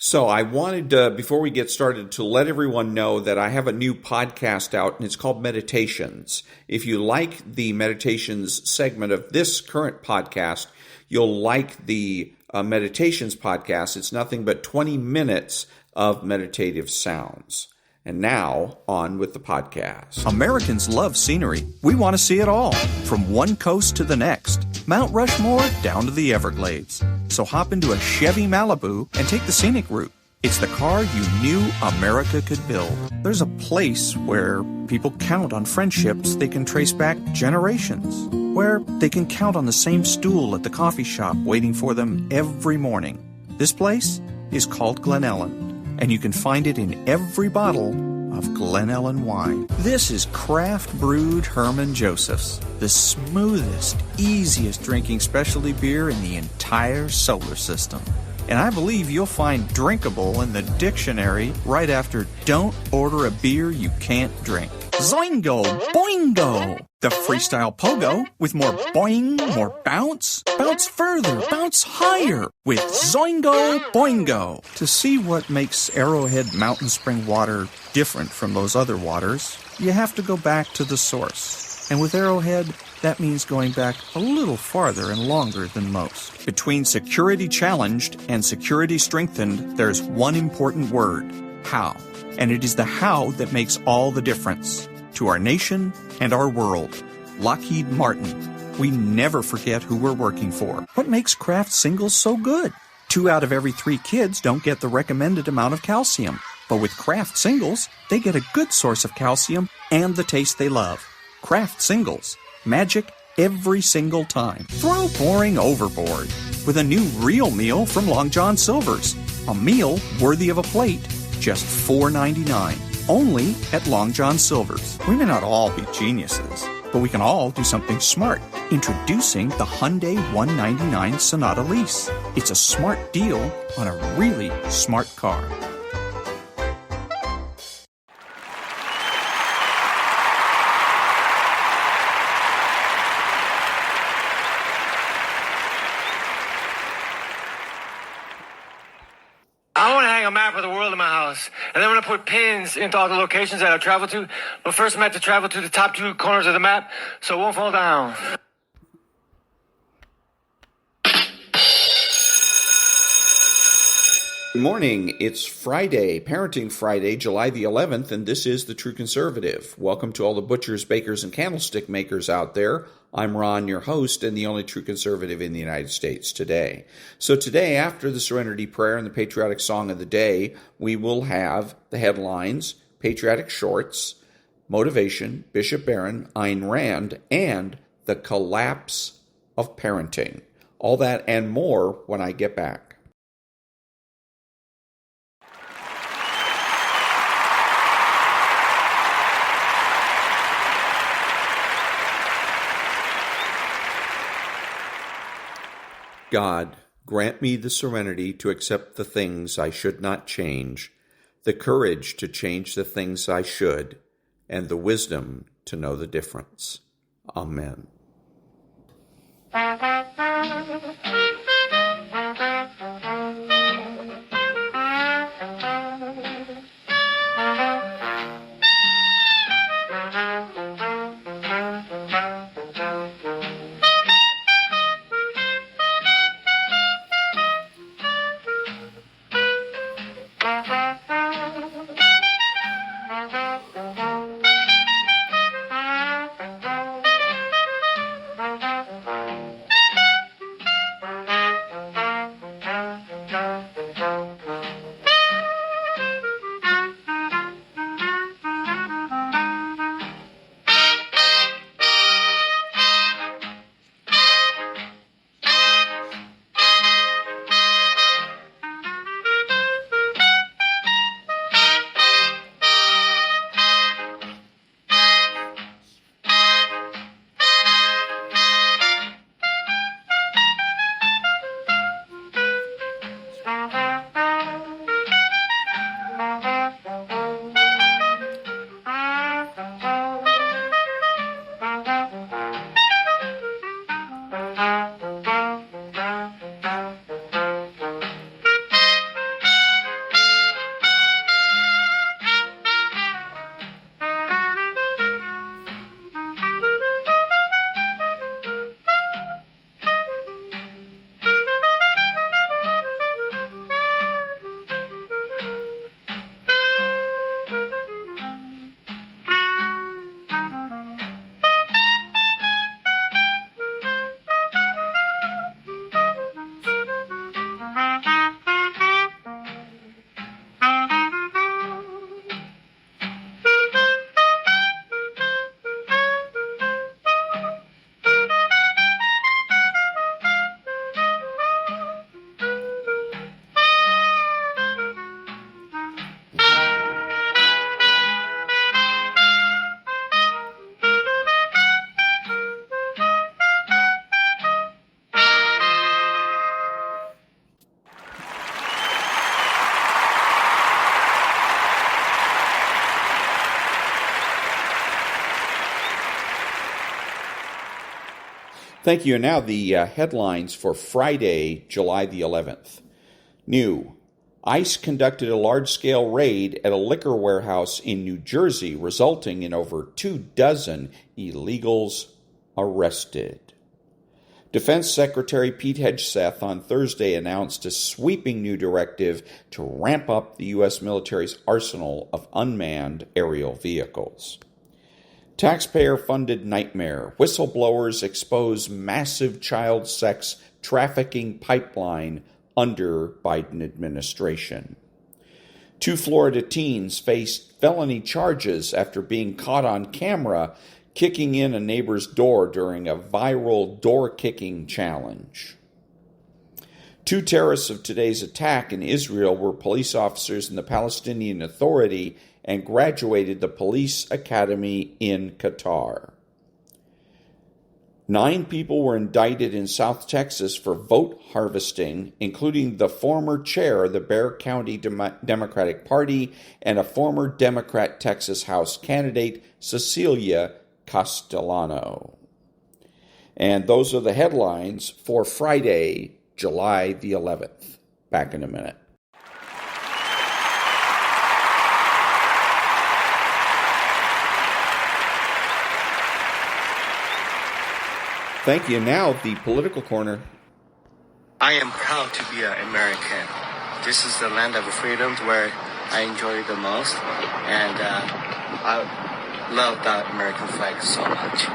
So I wanted, before we get started, to let everyone know that I have a new podcast out, and it's called Meditations. If you like the Meditations segment of this current podcast, you'll like the Meditations podcast. It's nothing but 20 minutes of meditative sounds. And now, on with the podcast. Americans love scenery. We want to see it all, from one coast to the next, Mount Rushmore down to the Everglades. So hop into a Chevy Malibu and take the scenic route. It's the car you knew America could build. There's a place where people count on friendships they can trace back generations, where they can count on the same stool at the coffee shop waiting for them every morning. This place is called Glen Ellen, and you can find it in every bottle of Glen Ellen wine. This is craft brewed Herman Joseph's, the smoothest, easiest drinking specialty beer in the entire solar system. And I believe you'll find drinkable in the dictionary right after don't order a beer you can't drink. Zoingo! Boingo! The freestyle pogo with more boing, more bounce. Bounce further, bounce higher with Zoingo Boingo. To see what makes Arrowhead Mountain Spring water different from those other waters, you have to go back to the source. And with Arrowhead, that means going back a little farther and longer than most. Between security challenged and security strengthened, there's one important word: how. And it is the how that makes all the difference to our nation and our world. Lockheed Martin. We never forget who we're working for. What makes Kraft Singles so good? 2 out of every 3 kids don't get the recommended amount of calcium. But with Kraft Singles, they get a good source of calcium and the taste they love. Kraft Singles. Magic every single time. Throw boring overboard with a new real meal from Long John Silver's. A meal worthy of a plate, just $4.99. Only at Long John Silver's. We may not all be geniuses, but we can all do something smart. Introducing the Hyundai 199 Sonata Lease. It's a smart deal on a really smart car. I want to hang a map of the world in my house, and then I'm going to put pins into all the locations that I've traveled to. But first, I'm going to have to travel to the top 2 corners of the map, so it won't fall down. Good morning. It's Friday, Parenting Friday, July the 11th, and this is The True Conservative. Welcome to all the butchers, bakers, and candlestick makers out there. I'm Ron, your host, and the only true conservative in the United States today. So today, after the Serenity Prayer and the patriotic song of the day, we will have the headlines, patriotic shorts, motivation, Bishop Barron, Ayn Rand, and the collapse of parenting. All that and more when I get back. God, grant me the serenity to accept the things I should not change, the courage to change the things I should, and the wisdom to know the difference. Amen. Thank you. And now the headlines for Friday, July the 11th. New. ICE conducted a large-scale raid at a liquor warehouse in New Jersey, resulting in over 24 illegals arrested. Defense Secretary Pete Hegseth on Thursday announced a sweeping new directive to ramp up the U.S. military's arsenal of unmanned aerial vehicles. Taxpayer-funded nightmare. Whistleblowers expose massive child sex trafficking pipeline under Biden administration. 2 Florida teens faced felony charges after being caught on camera kicking in a neighbor's door during a viral door-kicking challenge. 2 terrorists of today's attack in Israel were police officers in the Palestinian Authority and graduated the police academy in Qatar. 9 people were indicted in South Texas for vote harvesting, including the former chair of the Bexar County Democratic Party and a former Democrat Texas House candidate, Cecilia Castellano. And those are the headlines for Friday, July the 11th. Back in a minute. Thank you. Now, the political corner. I am proud to be an American. This is the land of freedoms where I enjoy the most, and I love the American flag so much.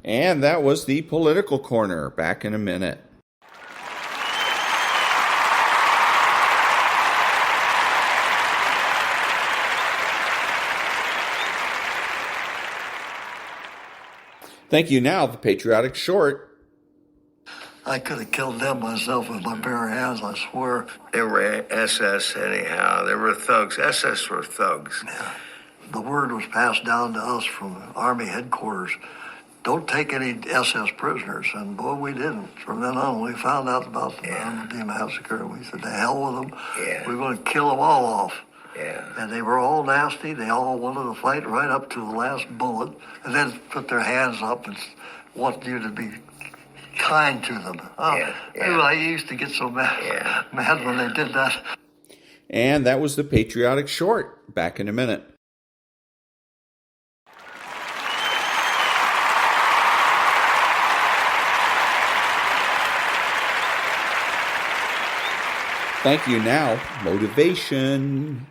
And that was the political corner. Back in a minute. Thank you. Now, the patriotic short. I could have killed them myself with my bare hands, I swear. They were SS anyhow. They were thugs. SS were thugs. Yeah. The word was passed down to us from Army headquarters. Don't take any SS prisoners. And boy, we didn't. From then on, we found out about the Normandy massacre. We said, to hell with them. Yeah. We're going to kill them all off. Yeah. And they were all nasty. They all wanted to fight right up to the last bullet, and then put their hands up and want you to be kind to them. I used to get so mad when they did that. And that was the patriotic short. Back in a minute. Thank you. Now, motivation.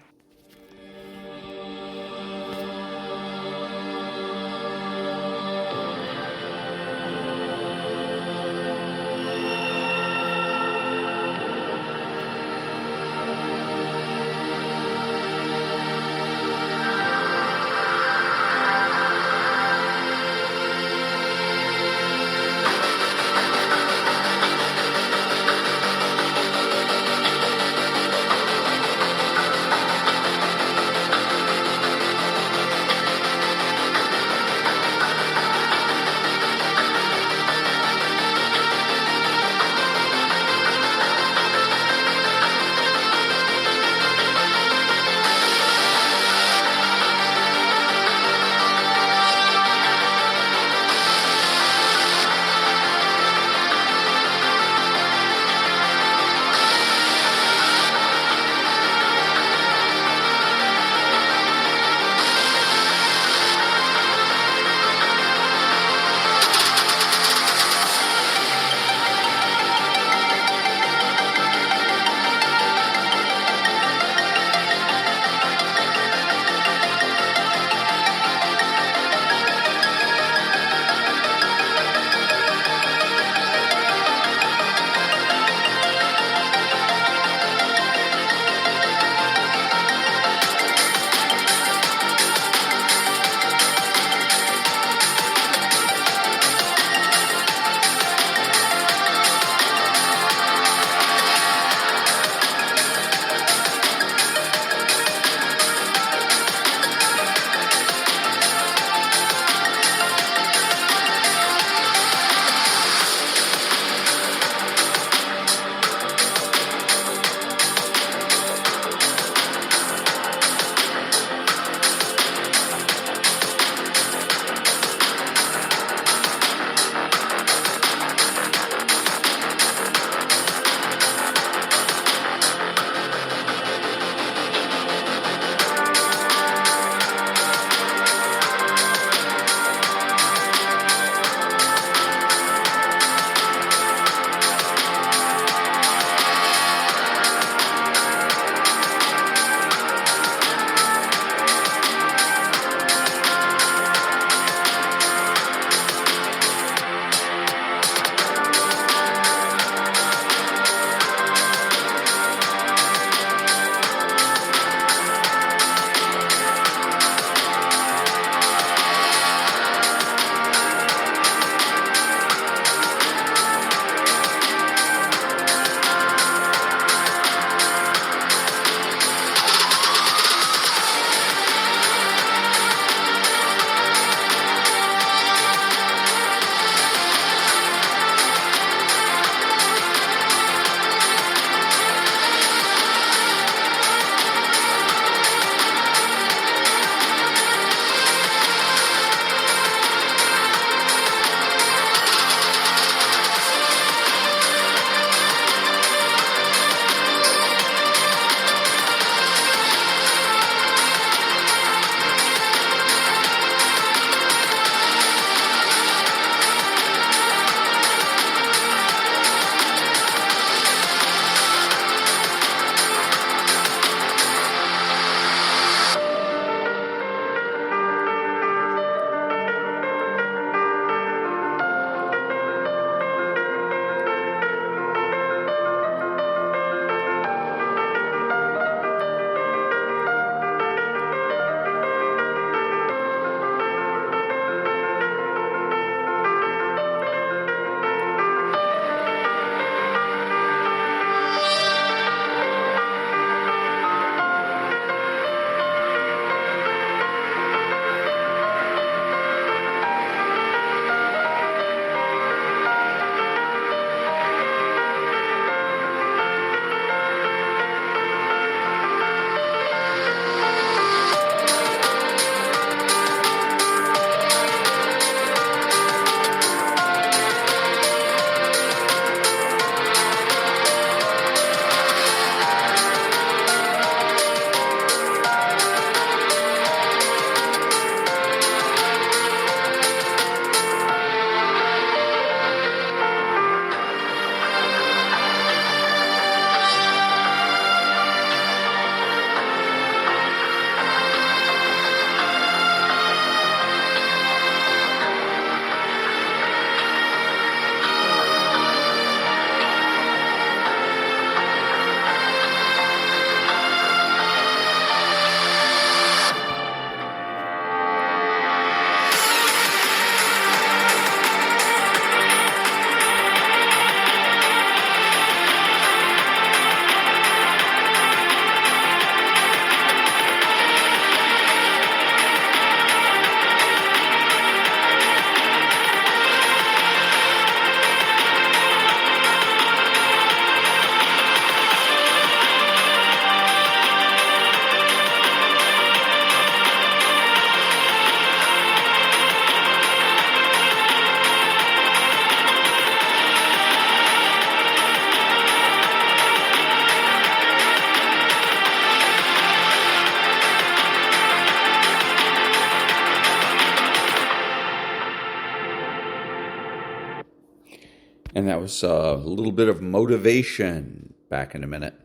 And that was a little bit of motivation. Back in a minute.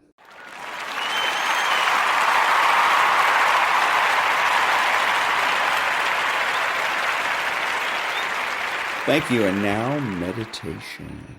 Thank you. And now meditation.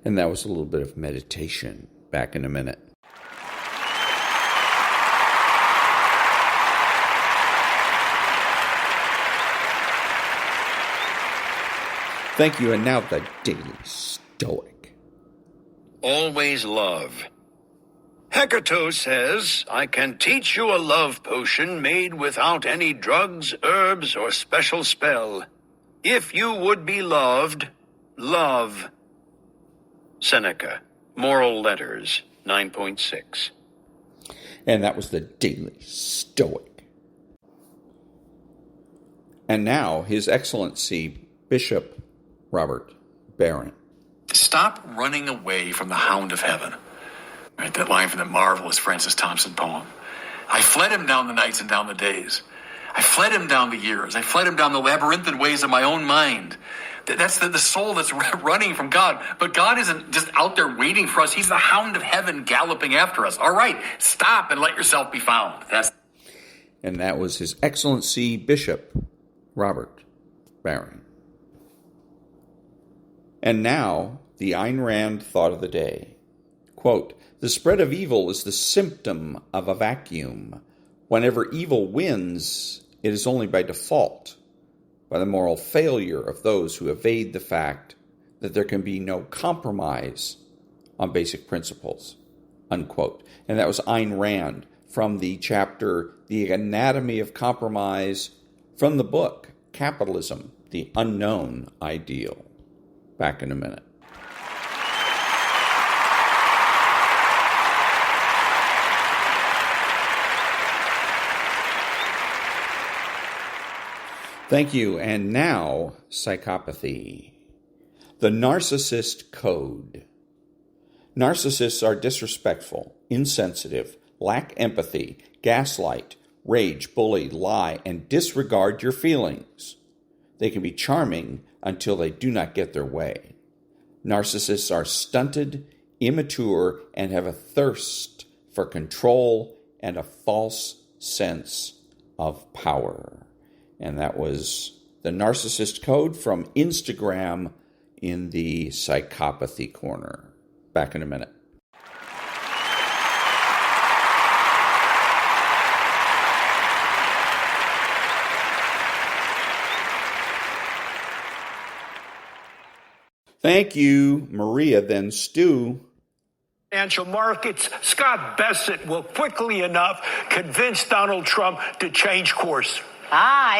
And that was a little bit of meditation. Back in a minute. Thank you, and now the Daily Stoic. Always love. Hecate says, I can teach you a love potion made without any drugs, herbs, or special spell. If you would be loved, love. Seneca, Moral Letters, 9.6. And that was the Daily Stoic. And now, His Excellency, Bishop Robert Barron. Stop running away from the hound of heaven. Right, that line from the marvelous Francis Thompson poem. I fled him down the nights and down the days. I fled him down the years. I fled him down the labyrinthine ways of my own mind. That's the soul that's running from God. But God isn't just out there waiting for us. He's the hound of heaven galloping after us. All right, stop and let yourself be found. And that was His Excellency Bishop Robert Barron. And now, the Ayn Rand thought of the day. Quote, the spread of evil is the symptom of a vacuum. Whenever evil wins, it is only by default, by the moral failure of those who evade the fact that there can be no compromise on basic principles. Unquote. And that was Ayn Rand from the chapter, The Anatomy of Compromise, from the book, Capitalism, the Unknown Ideal. Back in a minute. Thank you. And now, psychopathy. The narcissist code. Narcissists are disrespectful, insensitive, lack empathy, gaslight, rage, bully, lie, and disregard your feelings. They can be charming until they do not get their way. Narcissists are stunted, immature, and have a thirst for control and a false sense of power. And that was the Narcissist Code from Instagram in the Psychopathy Corner. Back in a minute. Thank you, Maria, then Stu. Financial markets, Scott Bassett will quickly enough convince Donald Trump to change course.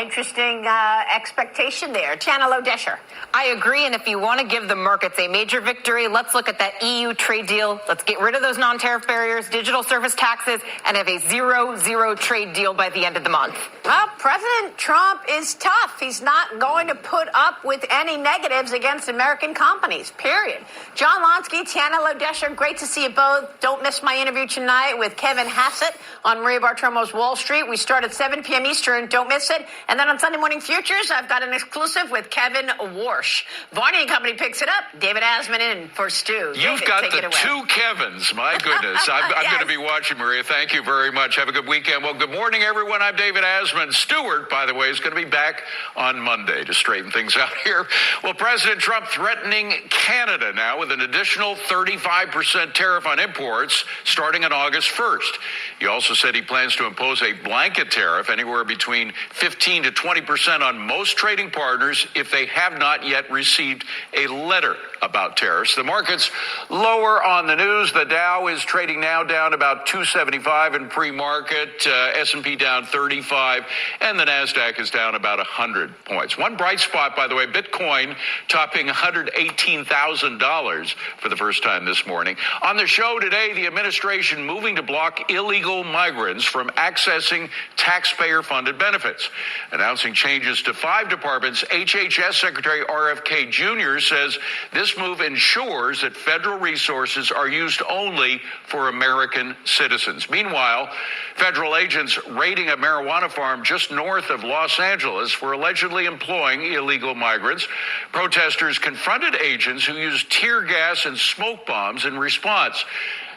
Interesting expectation there. Channel Odesher. I agree, and if you want to give the markets a major victory, let's look at that EU trade deal. Let's get rid of those non-tariff barriers, digital service taxes, and have a 0-0 trade deal by the end of the month. Well, President Trump is tough. He's not going to put up with any negatives against American companies, period. John Lonsky, Channel Odesher, great to see you both. Don't miss my interview tonight with Kevin Hassett on Maria Bartiromo's Wall Street. We start at 7 p.m. Eastern. Don't miss it. And then on Sunday Morning Futures, I've got an exclusive with Kevin Warsh. Varney and Company picks it up. David Asman in for Stu. You've got the two Kevins. My goodness. I'm Yes. going to be watching, Maria. Thank you very much. Have a good weekend. Well, good morning, everyone. I'm David Asman. Stewart, by the way, is going to be back on Monday to straighten things out here. Well, President Trump threatening Canada now with an additional 35% tariff on imports starting on August 1st. He also said he plans to impose a blanket tariff anywhere between 15 to 20% on most trading partners if they have not yet received a letter about tariffs. The market's lower on the news. The Dow is trading now down about 275 in pre-market, S&P down 35, and the NASDAQ is down about 100 points. One bright spot, by the way, Bitcoin topping $118,000 for the first time this morning. On the show today, the administration moving to block illegal migrants from accessing taxpayer-funded benefits. Announcing changes to 5 departments, HHS Secretary RFK Jr. says this move ensures that federal resources are used only for American citizens. Meanwhile, federal agents raiding a marijuana farm just north of Los Angeles for allegedly employing illegal migrants. Protesters confronted agents who used tear gas and smoke bombs in response.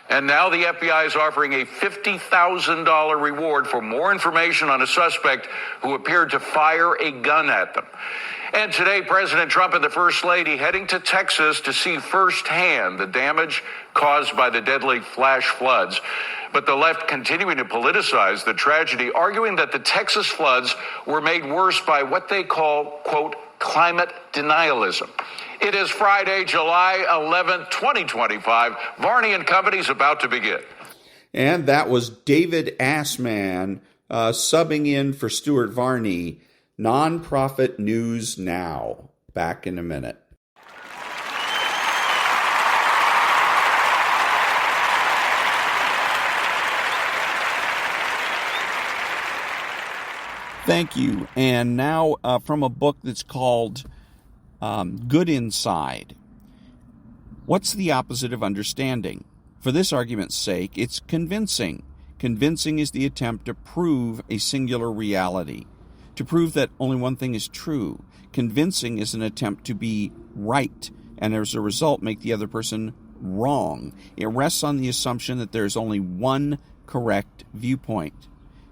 And now the FBI is offering a $50,000 reward for more information on a suspect who appeared to fire a gun at them. And today, President Trump and the First Lady heading to Texas to see firsthand the damage caused by the deadly flash floods. But the left continuing to politicize the tragedy, arguing that the Texas floods were made worse by what they call, quote, climate denialism. It is Friday, July 11th, 2025. Varney and Company is about to begin. And that was David Assman subbing in for Stuart Varney. Nonprofit News Now. Back in a minute. Thank you. And now from a book that's called Good Inside. What's the opposite of understanding? For this argument's sake, it's convincing. Convincing is the attempt to prove a singular reality, to prove that only one thing is true. Convincing is an attempt to be right, and as a result make the other person wrong. It rests on the assumption that there's only one correct viewpoint.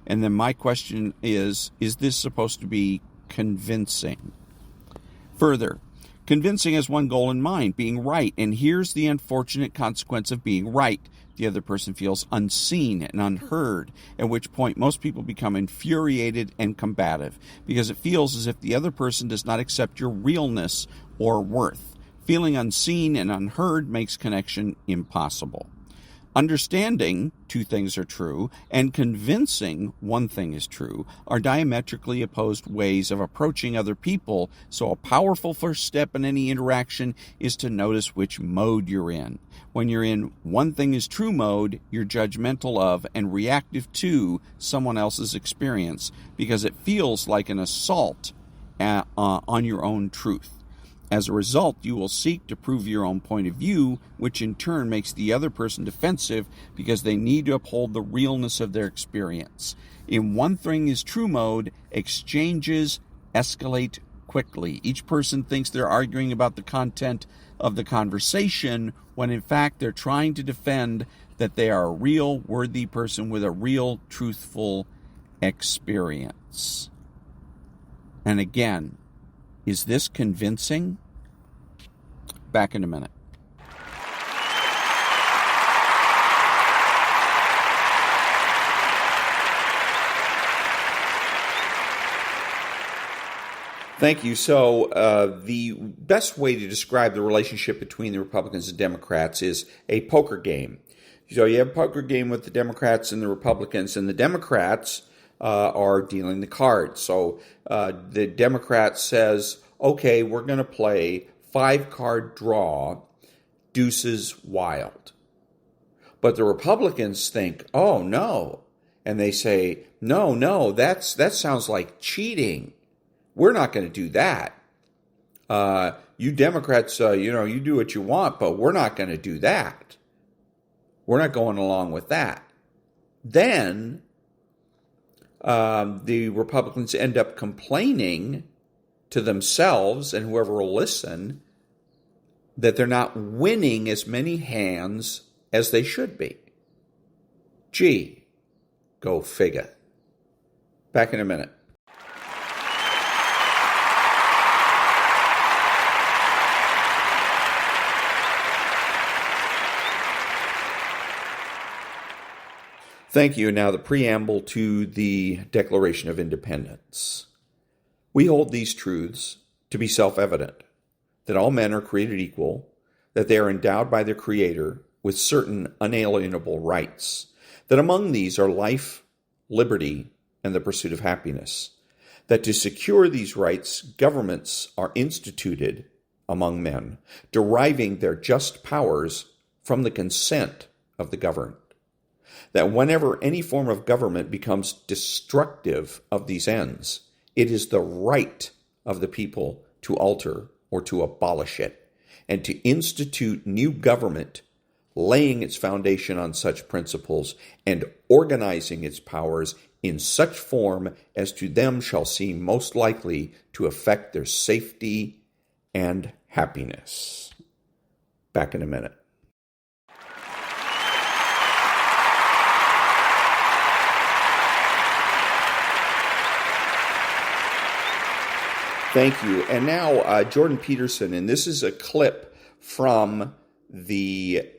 And then my question is this supposed to be convincing? Further, convincing has one goal in mind, being right. And here's the unfortunate consequence of being right. The other person feels unseen and unheard, at which point most people become infuriated and combative, because it feels as if the other person does not accept your realness or worth. Feeling unseen and unheard makes connection impossible. Understanding two things are true and convincing one thing is true are diametrically opposed ways of approaching other people, so a powerful first step in any interaction is to notice which mode you're in. When you're in one thing is true mode, you're judgmental of and reactive to someone else's experience because it feels like an assault on your own truth. As a result, you will seek to prove your own point of view, which in turn makes the other person defensive because they need to uphold the realness of their experience. In one thing is true mode, exchanges escalate quickly. Each person thinks they're arguing about the content of the conversation when in fact they're trying to defend that they are a real, worthy person with a real, truthful experience. And again, is this convincing? Back in a minute. Thank you. So the best way to describe the relationship between the Republicans and Democrats is a poker game. So you have a poker game with the Democrats and the Republicans, and the Democrats are dealing the cards. So the Democrat says, okay, we're going to play 5-card draw, deuces wild. But the Republicans think, oh, no. And they say, no, that sounds like cheating. We're not going to do that. You Democrats, you do what you want, but we're not going to do that. We're not going along with that. Then the Republicans end up complaining to themselves and whoever will listen that they're not winning as many hands as they should be. Gee, go figure. Back in a minute. Thank you. Now the preamble to the Declaration of Independence. We hold these truths to be self-evident, that all men are created equal, that they are endowed by their Creator with certain unalienable rights, that among these are life, liberty, and the pursuit of happiness, that to secure these rights, governments are instituted among men, deriving their just powers from the consent of the governed, that whenever any form of government becomes destructive of these ends, it is the right of the people to alter or to abolish it, and to institute new government, laying its foundation on such principles and organizing its powers in such form as to them shall seem most likely to affect their safety and happiness. Back in a minute. Thank you. And now Jordan Peterson, and this is a clip from the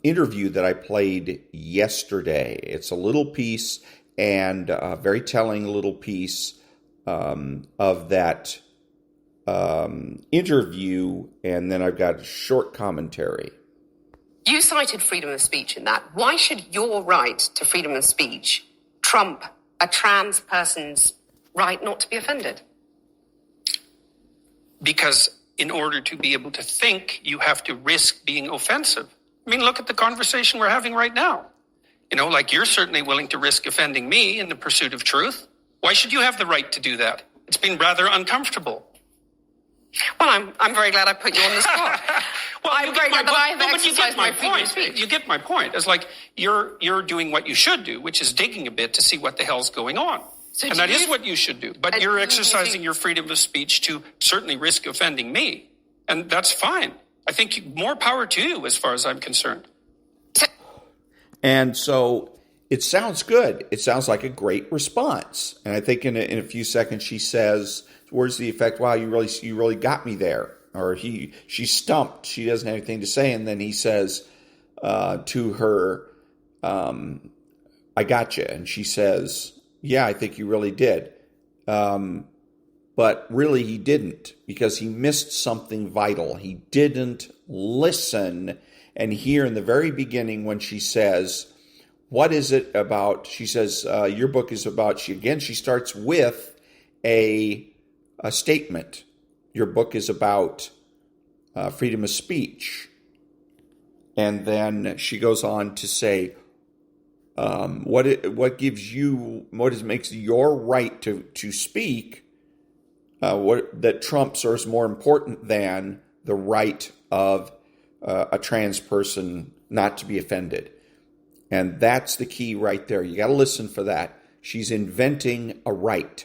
interview that I played yesterday. It's a little piece, and a very telling little piece of that interview, and then I've got a short commentary. You cited freedom of speech in that. Why should your right to freedom of speech trump a trans person's right not to be offended? Because in order to be able to think, you have to risk being offensive. I mean, look at the conversation we're having right now. You know, like, you're certainly willing to risk offending me in the pursuit of truth. Why should you have the right to do that? It's been rather uncomfortable. Well, I'm very glad I put you on the spot. Well, I'm very glad that I've but you get exercised my freedom of speech. You get my point. It's like you're doing what you should do, which is digging a bit to see what the hell's going on. So and that is what you should do. But you're exercising your freedom of speech to certainly risk offending me. And that's fine. I think more power to you as far as I'm concerned. And so it sounds good. It sounds like a great response. And I think in a few seconds she says, words to the effect, wow, you really got me there. Or she's stumped. She doesn't have anything to say. And then he says to her, I got you. And she says, yeah, I think you really did. But really he didn't, because he missed something vital. He didn't listen. And here in the very beginning when she says, what is it about? She says, your book is about, she starts with a statement. Your book is about freedom of speech. And then she goes on to say, what makes your right to speak that trumps or is more important than the right of a trans person not to be offended. And that's the key right there. You got to listen for that. She's inventing a right.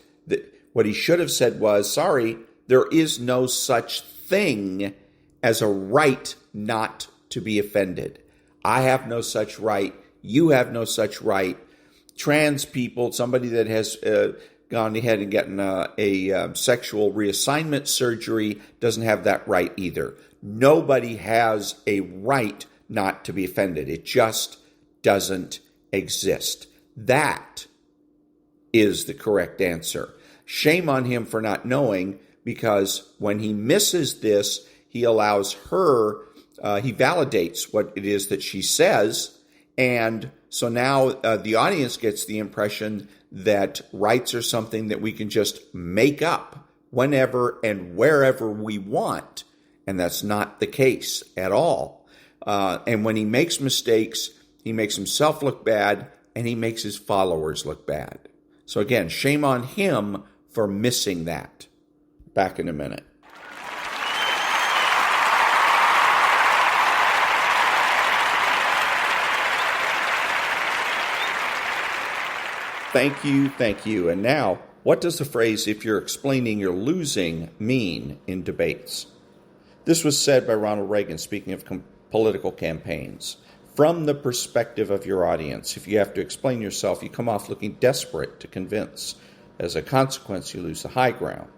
What he should have said was, sorry, there is no such thing as a right not to be offended. I have no such right. You have no such right. Trans people, somebody that has gone ahead and gotten a sexual reassignment surgery doesn't have that right either. Nobody has a right not to be offended. It just doesn't exist. That is the correct answer. Shame on him for not knowing, because when he misses this, he allows her, he validates what it is that she says. And so now the audience gets the impression that rights are something that we can just make up whenever and wherever we want. And that's not the case at all. And when he makes mistakes, he makes himself look bad and he makes his followers look bad. So again, shame on him for missing that. Back in a minute. Thank you. And now, what does the phrase, if you're explaining you're losing, mean in debates? This was said by Ronald Reagan, speaking of political campaigns. From the perspective of your audience, if you have to explain yourself, you come off looking desperate to convince. As a consequence, you lose the high ground.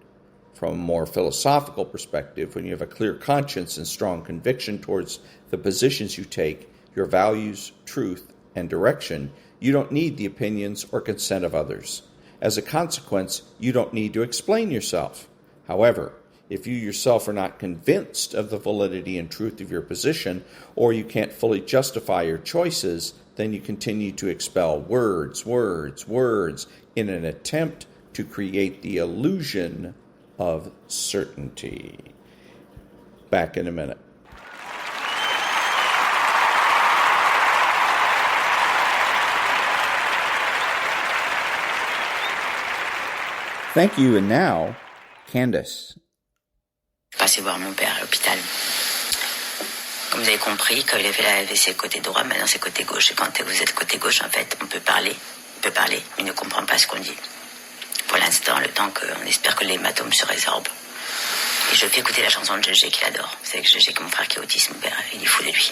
From a more philosophical perspective, when you have a clear conscience and strong conviction towards the positions you take, your values, truth, and direction, you don't need the opinions or consent of others. As a consequence, you don't need to explain yourself. However, if you yourself are not convinced of the validity and truth of your position, or you can't fully justify your choices, then you continue to expel words in an attempt to create the illusion of certainty. Back in a minute. Thank you, and now, Candace. Passé voir mon père à l'hôpital. Comme vous avez compris, quand il avait la AVC côté droit, maintenant c'est côté gauche. Et quand vous êtes côté gauche, en fait, on peut parler, mais il ne comprend pas ce qu'on dit. Pour l'instant, le temps qu'on espère que l'hématome se résorbe. Et je fais écouter la chanson de GG qu'il adore. Vous savez que GG, mon frère qui est autiste, mon père, il est fou de lui.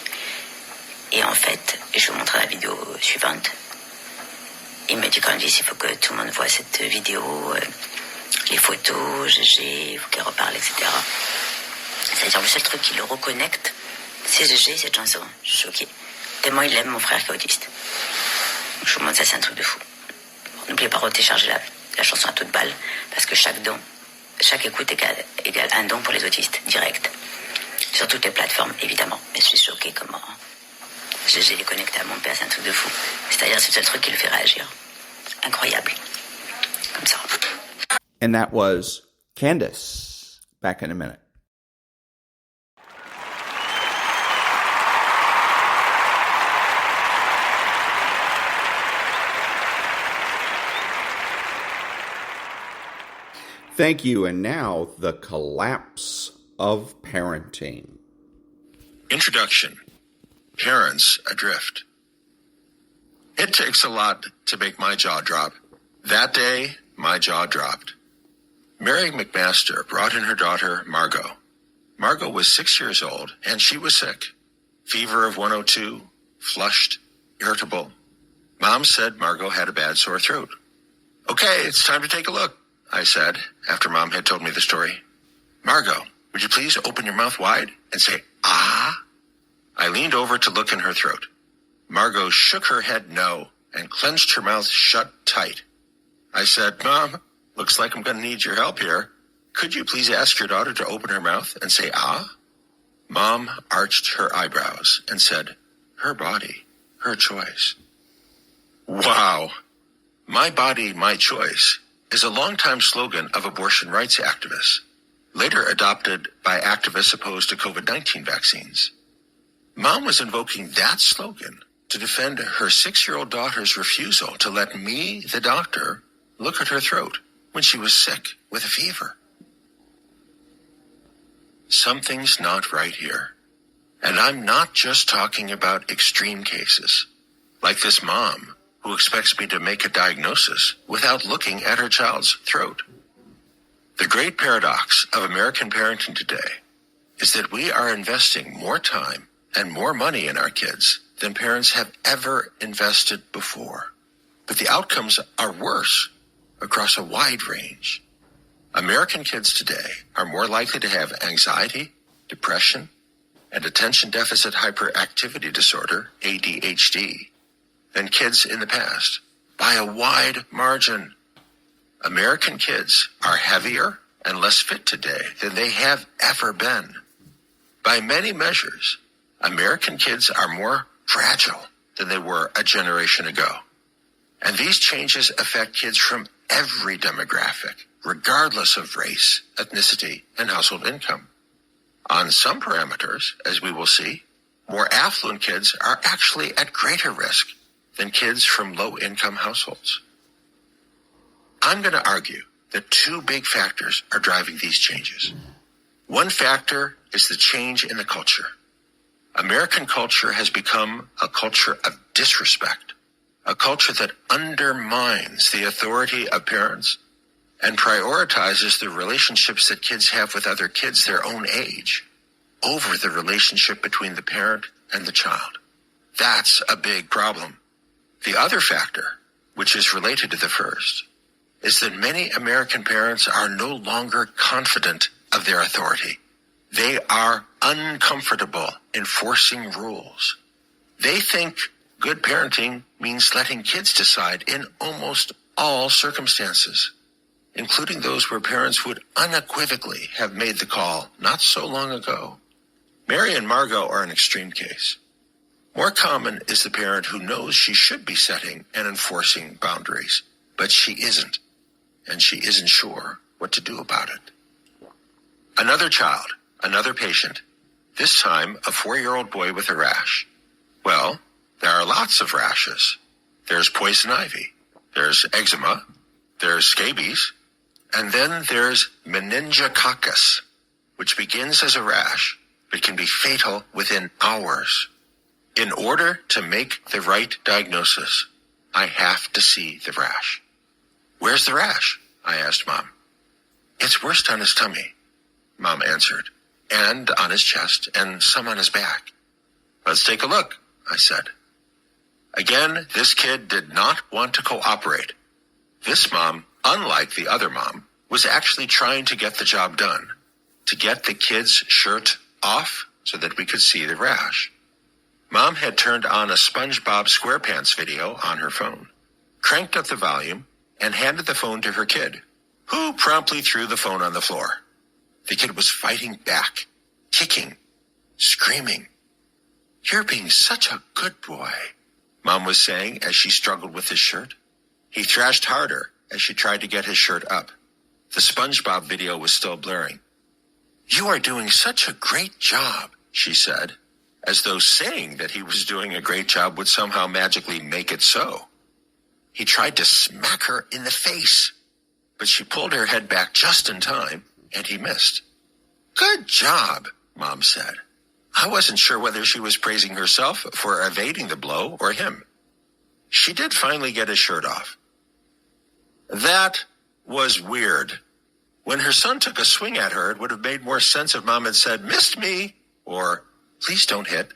Et en fait, je vais vous montrer la vidéo suivante. Il me dit quand il dit il faut que tout le monde voit cette vidéo. les photos, GG, il faut qu'elle reparle, etc. C'est-à-dire le seul truc qui le reconnecte, c'est GG, cette chanson. Je suis choquée. Tellement il aime mon frère qui est autiste. Je vous montre ça, c'est un truc de fou. N'oubliez pas de télécharger la chanson à toute balle, parce que chaque écoute égale un don pour les autistes, direct. Sur toutes les plateformes, évidemment. Mais je suis choquée comment GG les connecté à mon père, c'est un truc de fou. C'est-à-dire, c'est le seul truc qui le fait réagir. Incroyable. Comme ça. And that was Candace. Back in a minute. Thank you. And now, the collapse of parenting. Introduction. Parents adrift. It takes a lot to make my jaw drop. That day, my jaw dropped. Mary McMaster brought in her daughter, Margot. Margot was 6 years old, and she was sick. Fever of 102, flushed, irritable. Mom said Margot had a bad sore throat. Okay, it's time to take a look, I said, after Mom had told me the story. Margot, would you please open your mouth wide and say, ah? I leaned over to look in her throat. Margot shook her head no and clenched her mouth shut tight. I said, Mom, looks like I'm going to need your help here. Could you please ask your daughter to open her mouth and say, ah? Mom arched her eyebrows and said, her body, her choice. Wow. My body, my choice is a longtime slogan of abortion rights activists, later adopted by activists opposed to COVID-19 vaccines. Mom was invoking that slogan to defend her 6-year-old daughter's refusal to let me, the doctor, look at her throat when she was sick with a fever. Something's not right here. And I'm not just talking about extreme cases, like this mom who expects me to make a diagnosis without looking at her child's throat. The great paradox of American parenting today is that we are investing more time and more money in our kids than parents have ever invested before. But the outcomes are worse across a wide range. American kids today are more likely to have anxiety, depression, and attention deficit hyperactivity disorder, ADHD, than kids in the past, by a wide margin. American kids are heavier and less fit today than they have ever been. By many measures, American kids are more fragile than they were a generation ago. And these changes affect kids from every demographic, regardless of race, ethnicity, and household income. On some parameters, as we will see, more affluent kids are actually at greater risk than kids from low-income households. I'm going to argue that two big factors are driving these changes. One factor is the change in the culture. American culture has become a culture of disrespect, a culture that undermines the authority of parents and prioritizes the relationships that kids have with other kids their own age over the relationship between the parent and the child. That's a big problem. The other factor, which is related to the first, is that many American parents are no longer confident of their authority. They are uncomfortable enforcing rules. They think good parenting means letting kids decide in almost all circumstances, including those where parents would unequivocally have made the call not so long ago. Mary and Margot are an extreme case. More common is the parent who knows she should be setting and enforcing boundaries, but she isn't, and she isn't sure what to do about it. Another child, another patient, this time a 4-year-old boy with a rash. Well, there are lots of rashes. There's poison ivy, there's eczema, there's scabies, and then there's meningococcus, which begins as a rash, but can be fatal within hours. In order to make the right diagnosis, I have to see the rash. Where's the rash? I asked Mom. It's worst on his tummy, Mom answered, and on his chest and some on his back. Let's take a look, I said. Again, this kid did not want to cooperate. This mom, unlike the other mom, was actually trying to get the job done, to get the kid's shirt off so that we could see the rash. Mom had turned on a SpongeBob SquarePants video on her phone, cranked up the volume, and handed the phone to her kid, who promptly threw the phone on the floor. The kid was fighting back, kicking, screaming. "You're being such a good boy," Mom was saying as she struggled with his shirt. He thrashed harder as she tried to get his shirt up. The SpongeBob video was still blurring. "You are doing such a great job," she said, as though saying that he was doing a great job would somehow magically make it so. He tried to smack her in the face, but she pulled her head back just in time, and he missed. "Good job," Mom said. I wasn't sure whether she was praising herself for evading the blow or him. She did finally get his shirt off. That was weird. When her son took a swing at her, it would have made more sense if Mom had said, "Missed me," or "Please don't hit."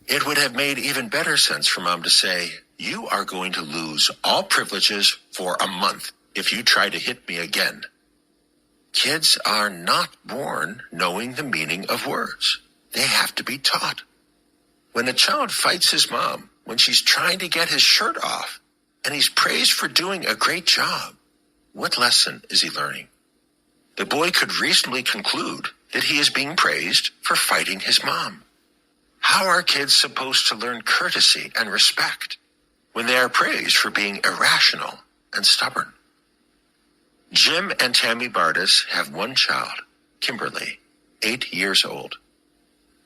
It would have made even better sense for Mom to say, "You are going to lose all privileges for a month if you try to hit me again." Kids are not born knowing the meaning of words. They have to be taught. When a child fights his mom when she's trying to get his shirt off, and he's praised for doing a great job, what lesson is he learning? The boy could reasonably conclude that he is being praised for fighting his mom. How are kids supposed to learn courtesy and respect when they are praised for being irrational and stubborn? Jim and Tammy Bardas have one child, Kimberly, 8 years old.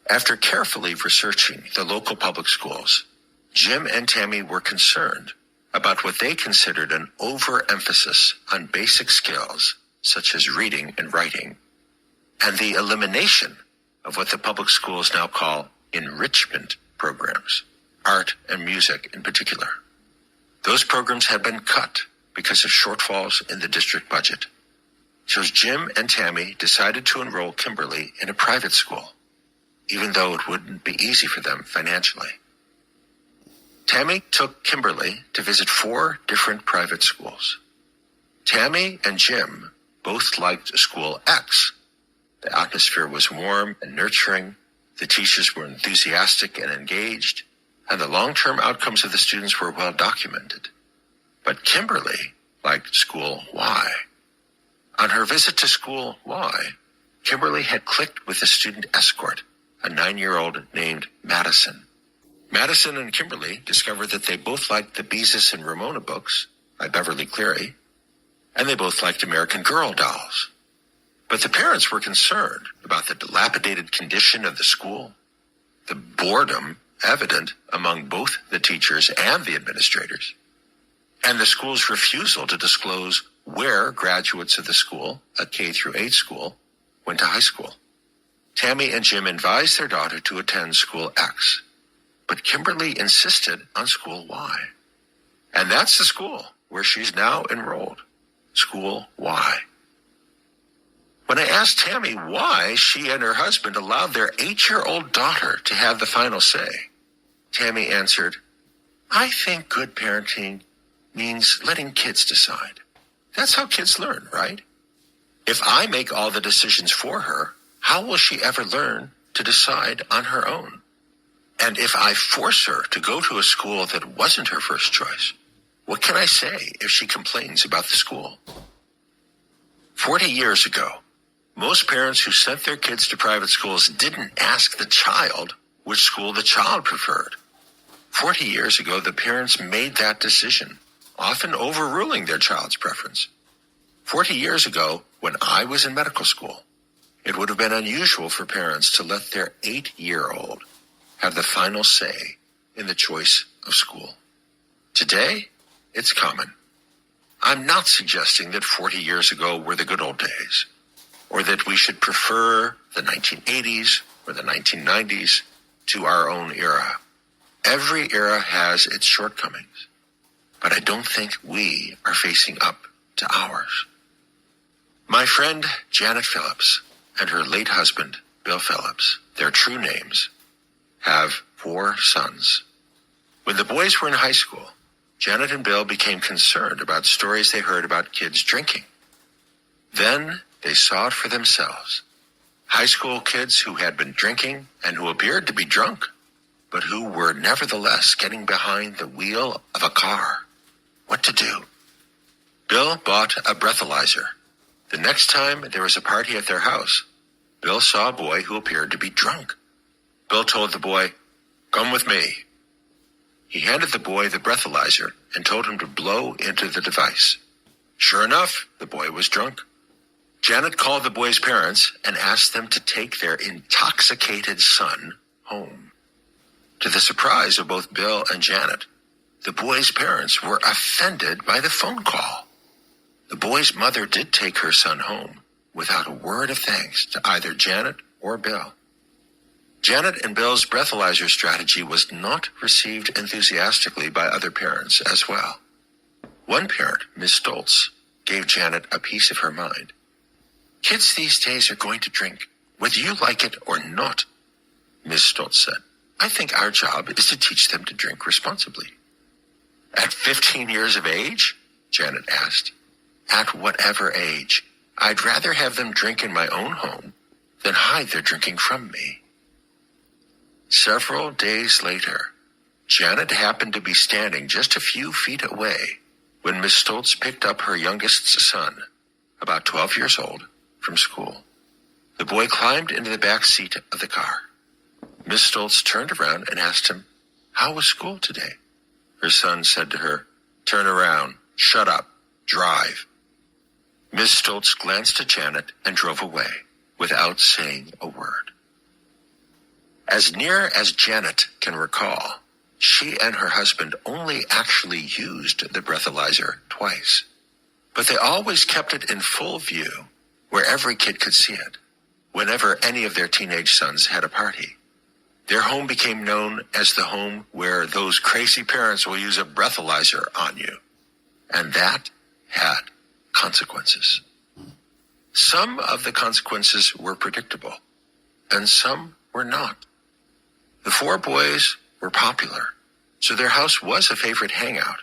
After carefully researching the local public schools, Jim and Tammy were concerned about what they considered an overemphasis on basic skills such as reading and writing, and the elimination of what the public schools now call enrichment programs, art and music in particular. Those programs had been cut because of shortfalls in the district budget. So Jim and Tammy decided to enroll Kimberly in a private school, even though it wouldn't be easy for them financially. Tammy took Kimberly to visit 4 different private schools. Tammy and Jim both liked School X. The atmosphere was warm and nurturing, the teachers were enthusiastic and engaged, and the long-term outcomes of the students were well documented. But Kimberly liked School Y. On her visit to School Y, Kimberly had clicked with a student escort, a 9-year-old named Madison. Madison and Kimberly discovered that they both liked the Beezus and Ramona books by Beverly Cleary, and they both liked American Girl dolls. But the parents were concerned about the dilapidated condition of the school, the boredom evident among both the teachers and the administrators, and the school's refusal to disclose where graduates of the school, a K-8 school, went to high school. Tammy and Jim advised their daughter to attend School X, but Kimberly insisted on School Y. And that's the school where she's now enrolled, School Y. When I asked Tammy why she and her husband allowed their 8-year-old daughter to have the final say, Tammy answered, "I think good parenting means letting kids decide. That's how kids learn, right? If I make all the decisions for her, how will she ever learn to decide on her own? And if I force her to go to a school that wasn't her first choice, what can I say if she complains about the school?" 40 years ago, most parents who sent their kids to private schools didn't ask the child which school the child preferred. 40 years ago, the parents made that decision, often overruling their child's preference. 40 years ago, when I was in medical school, it would have been unusual for parents to let their 8-year-old have the final say in the choice of school. Today, it's common. I'm not suggesting that 40 years ago were the good old days, or that we should prefer the 1980s or the 1990s to our own era. Every era has its shortcomings, but I don't think we are facing up to ours. My friend Janet Phillips and her late husband, Bill Phillips, their true names, have 4 sons. When the boys were in high school, Janet and Bill became concerned about stories they heard about kids drinking. Then they saw it for themselves. High school kids who had been drinking and who appeared to be drunk, but who were nevertheless getting behind the wheel of a car. What to do? Bill bought a breathalyzer. The next time there was a party at their house, Bill saw a boy who appeared to be drunk. Bill told the boy, "Come with me." He handed the boy the breathalyzer and told him to blow into the device. Sure enough, the boy was drunk. Janet called the boy's parents and asked them to take their intoxicated son home. To the surprise of both Bill and Janet, the boy's parents were offended by the phone call. The boy's mother did take her son home without a word of thanks to either Janet or Bill. Janet and Bill's breathalyzer strategy was not received enthusiastically by other parents as well. One parent, Ms. Stoltz, gave Janet a piece of her mind. "Kids these days are going to drink, whether you like it or not," Ms. Stoltz said. "I think our job is to teach them to drink responsibly." "At 15 years of age?" Janet asked. "At whatever age. I'd rather have them drink in my own home than hide their drinking from me." Several days later, Janet happened to be standing just a few feet away when Miss Stoltz picked up her youngest son, about 12 years old, from school. The boy climbed into the back seat of the car. Miss Stoltz turned around and asked him, "How was school today?" Her son said to her, "Turn around, shut up, drive." Miss Stoltz glanced at Janet and drove away without saying a word. As near as Janet can recall, she and her husband only actually used the breathalyzer twice, but they always kept it in full view where every kid could see it, whenever any of their teenage sons had a party. Their home became known as the home where those crazy parents will use a breathalyzer on you, and that had consequences. Some of the consequences were predictable, and some were not. The four boys were popular, so their house was a favorite hangout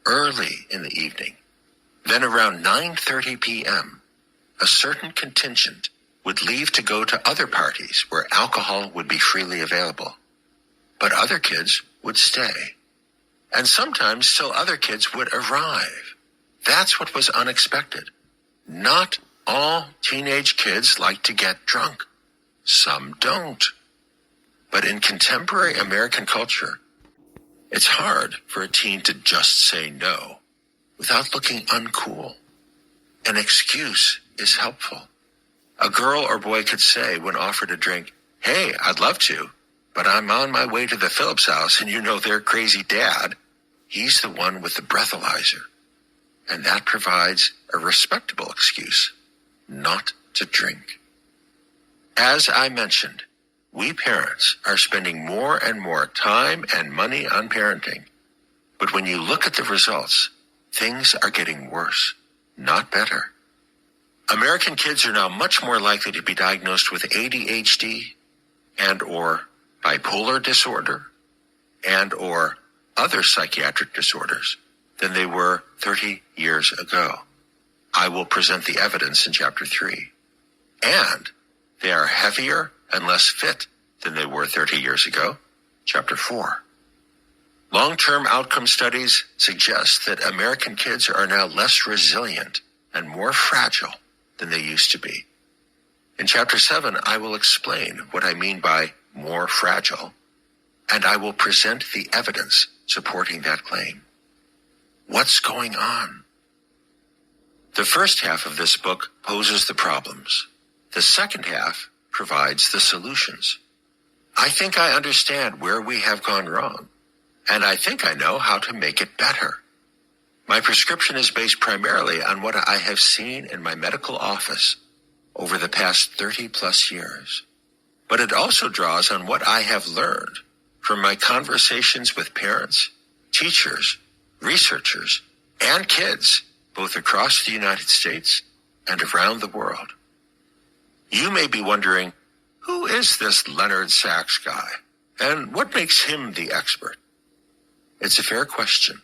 early in the evening. Then around 9:30 p.m., a certain contingent would leave to go to other parties where alcohol would be freely available. But other kids would stay. And sometimes still other kids would arrive. That's what was unexpected. Not all teenage kids like to get drunk. Some don't. But in contemporary American culture, it's hard for a teen to just say no without looking uncool. An excuse is helpful. A girl or boy could say when offered a drink, "Hey, I'd love to, but I'm on my way to the Phillips house and you know their crazy dad. He's the one with the breathalyzer." And that provides a respectable excuse not to drink. As I mentioned, we parents are spending more and more time and money on parenting. But when you look at the results, things are getting worse, not better. American kids are now much more likely to be diagnosed with ADHD and or bipolar disorder and or other psychiatric disorders than they were 30 years ago. I will present the evidence in Chapter 3. And they are heavier and less fit than they were 30 years ago, Chapter 4. Long-term outcome studies suggest that American kids are now less resilient and more fragile than they used to be. In Chapter 7, I will explain what I mean by more fragile, and I will present the evidence supporting that claim. What's going on? The first half of this book poses the problems. The second half provides the solutions. I think I understand where we have gone wrong, and I think I know how to make it better. My prescription is based primarily on what I have seen in my medical office over the past 30-plus years, but it also draws on what I have learned from my conversations with parents, teachers, researchers, and kids, both across the United States and around the world. You may be wondering, who is this Leonard Sachs guy, and what makes him the expert? It's a fair question.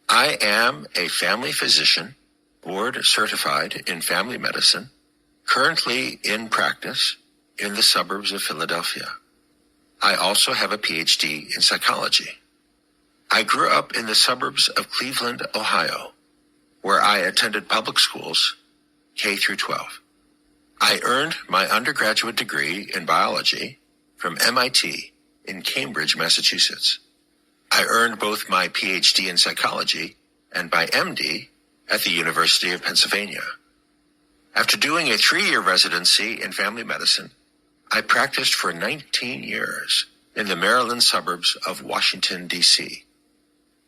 I am a family physician, board certified in family medicine, currently in practice in the suburbs of Philadelphia. I also have a PhD in psychology. I grew up in the suburbs of Cleveland, Ohio, where I attended public schools, K through 12. I earned my undergraduate degree in biology from MIT in Cambridge, Massachusetts. I earned both my PhD in psychology and my MD at the University of Pennsylvania. After doing a 3-year residency in family medicine, I practiced for 19 years in the Maryland suburbs of Washington, D.C.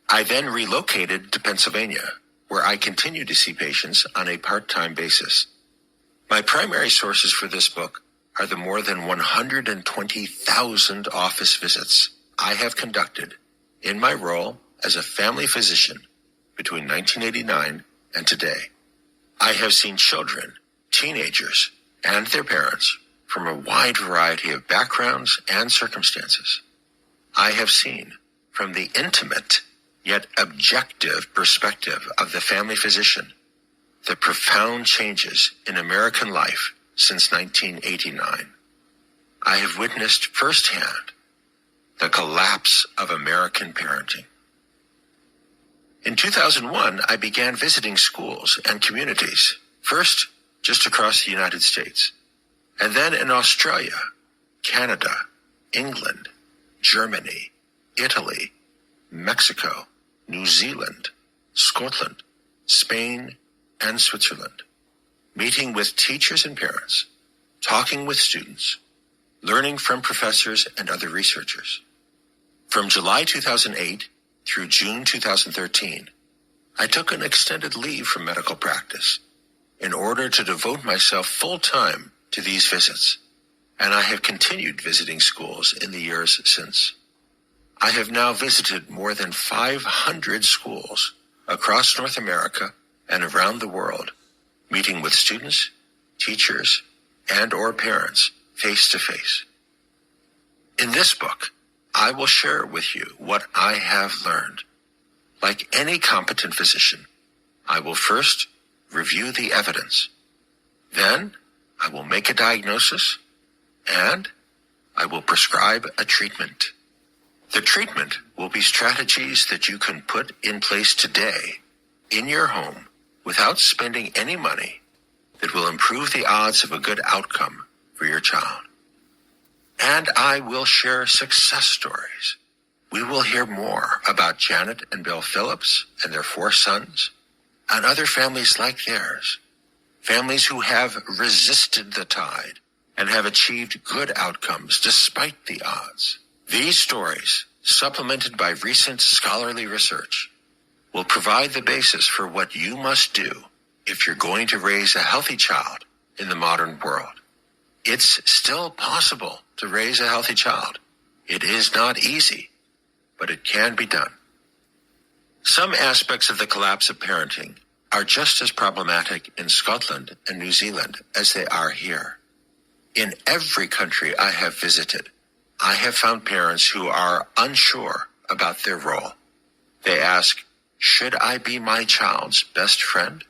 I then relocated to Pennsylvania, where I continue to see patients on a part-time basis. My primary sources for this book are the more than 120,000 office visits I have conducted in my role as a family physician between 1989 and today. I have seen children, teenagers, and their parents from a wide variety of backgrounds and circumstances. I have seen from the intimate yet objective perspective of the family physician the profound changes in American life since 1989. I have witnessed firsthand the collapse of American parenting. In 2001, I began visiting schools and communities, first just across the United States, and then in Australia, Canada, England, Germany, Italy, Mexico, New Zealand, Scotland, Spain, and Switzerland, meeting with teachers and parents, talking with students, learning from professors and other researchers. From July 2008 through June 2013, I took an extended leave from medical practice in order to devote myself full-time to these visits, and I have continued visiting schools in the years since. I have now visited more than 500 schools across North America and around the world, meeting with students, teachers, and/or parents face to face. In this book, I will share with you what I have learned. Like any competent physician, I will first review the evidence. Then I will make a diagnosis, and I will prescribe a treatment. The treatment will be strategies that you can put in place today in your home without spending any money that will improve the odds of a good outcome for your child. And I will share success stories. We will hear more about Janet and Bill Phillips and their 4 sons, and other families like theirs, families who have resisted the tide and have achieved good outcomes despite the odds. These stories, supplemented by recent scholarly research, will provide the basis for what you must do if you're going to raise a healthy child in the modern world. It's still possible to raise a healthy child. It is not easy, but it can be done. Some aspects of the collapse of parenting are just as problematic in Scotland and New Zealand as they are here. In every country I have visited, I have found parents who are unsure about their role. They ask, should I be my child's best friend?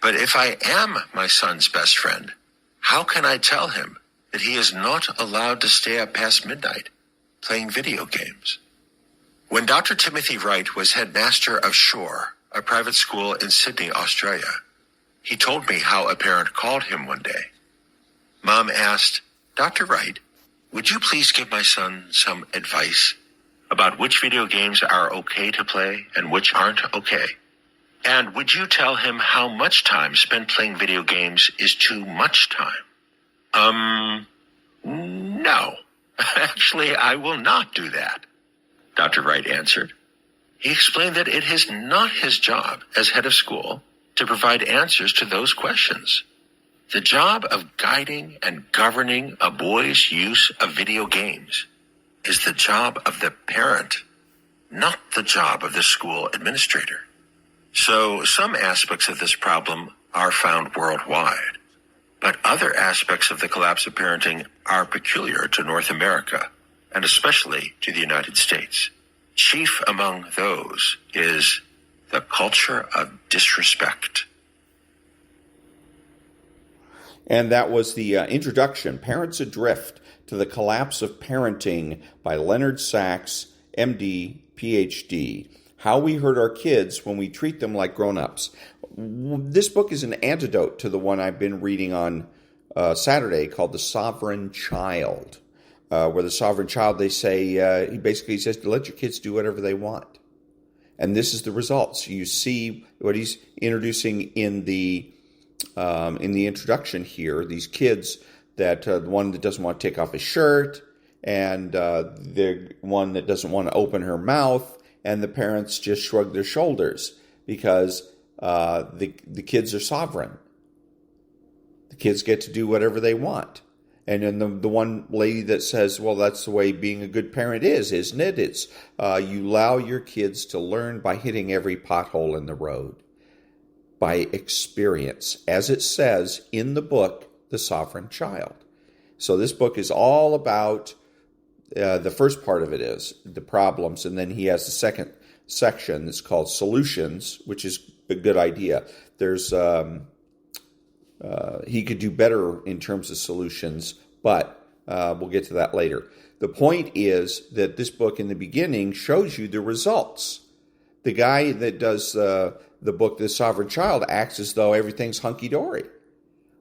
But if I am my son's best friend, how can I tell him that he is not allowed to stay up past midnight playing video games? When Dr. Timothy Wright was headmaster of Shore, a private school in Sydney, Australia, he told me how a parent called him one day. Mom asked, Dr. Wright, would you please give my son some advice about which video games are okay to play and which aren't okay? And would you tell him how much time spent playing video games is too much time? No. Actually, I will not do that, Dr. Wright answered. He explained that it is not his job as head of school to provide answers to those questions. The job of guiding and governing a boy's use of video games is the job of the parent, not the job of the school administrator. So some aspects of this problem are found worldwide, but other aspects of the collapse of parenting are peculiar to North America, and especially to the United States. Chief among those is the culture of disrespect. And that was the introduction, Parents Adrift to the Collapse of Parenting by Leonard Sachs, MD, PhD. How We Hurt Our Kids When We Treat Them Like Grown-Ups. This book is an antidote to the one I've been reading on Saturday called The Sovereign Child, where the sovereign child, they say, he basically says to let your kids do whatever they want. And this is the results. You see what he's introducing in the introduction here, these kids that the one that doesn't want to take off his shirt, and the one that doesn't want to open her mouth, and the parents just shrug their shoulders because the kids are sovereign. The kids get to do whatever they want. And then the one lady that says, well, that's the way being a good parent is, isn't it? It's you allow your kids to learn by hitting every pothole in the road, by experience, as it says in the book, The Sovereign Child. So this book is all about, the first part of it is the problems, and then he has the second section that's called Solutions, which is a good idea. There's he could do better in terms of solutions, but we'll get to that later. The point is that this book in the beginning shows you the results. The guy that does the book, The Sovereign Child, acts as though everything's hunky-dory.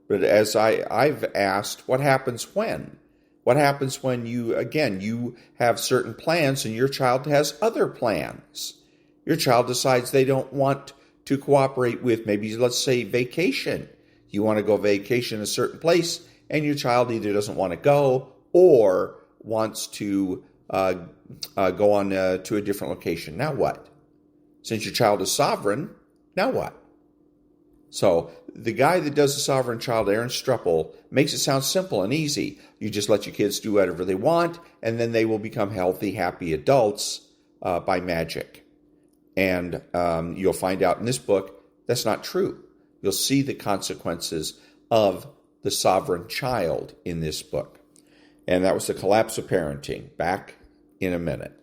But as I've asked, what happens when? What happens when you have certain plans and your child has other plans? Your child decides they don't want to cooperate with maybe, let's say, vacation. You want to go vacation a certain place, and your child either doesn't want to go or wants to go on to a different location. Now what? Since your child is sovereign, now what? So the guy that does The Sovereign Child, Aaron Struppel, makes it sound simple and easy. You just let your kids do whatever they want, and then they will become healthy, happy adults by magic. And you'll find out in this book that's not true. You'll see the consequences of the sovereign child in this book. And that was The Collapse of Parenting. Back in a minute.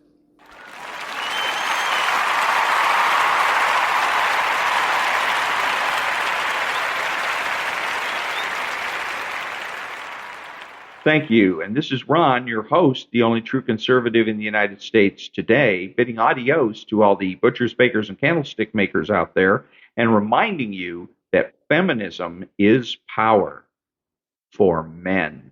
Thank you. And this is Ron, your host, the only true conservative in the United States today, bidding adios to all the butchers, bakers, and candlestick makers out there, and reminding you that feminism is power for men.